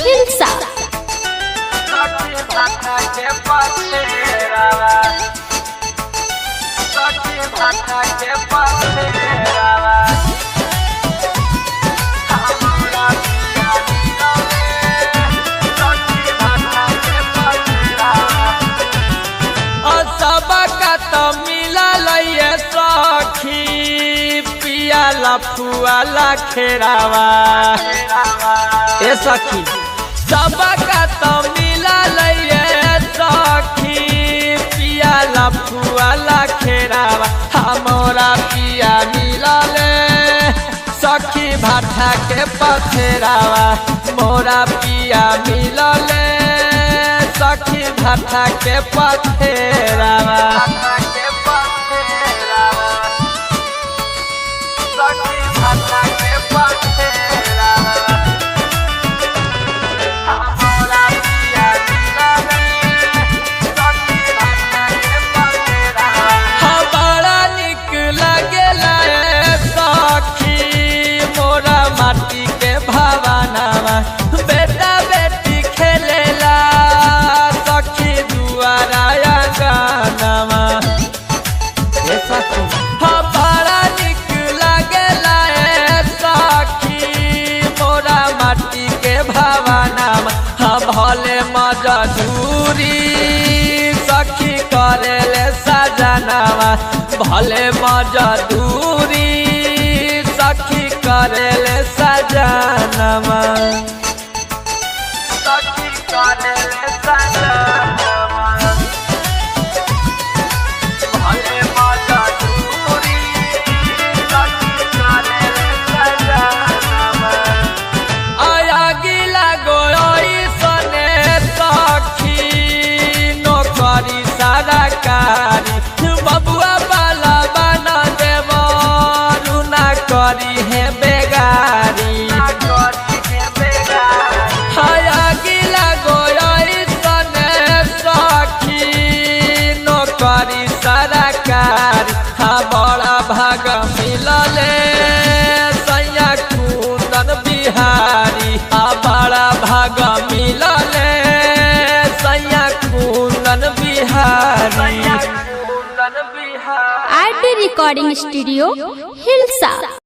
हिलसा। फुआला खेरावा ए सखी सबका तो मिला लइए सखी पियाला फुआला खेरावा हमारा पिया मिला ले सखी भाटा के पथेरावा मोरा पिया मिला ले सखी भाटा के पथेरावा बेटा बेटी खेलेला सखी दुआरा गानावा बड़ा निक लागेला सखी मोरा माटी के भावनावा भले मजदूरी सखी करेले सजनावा भले मजदूरी सखी करेले सजनावा सखी करेले सजनावा भले मजदूरी सखी करेले सजनावा आया गिला गोई सने सखी नौकरी सरकारी बबुआ वाला बना देव रुना करी है बेगारी हाया गिला गोई सने सखी नौकरी सरकारी हाँ बड़ा भाग मिलले सैया कुंदन बिहारी हाँ बड़ा भाग मिलले सैया Kundan Bihari RD recording studio Hilsa.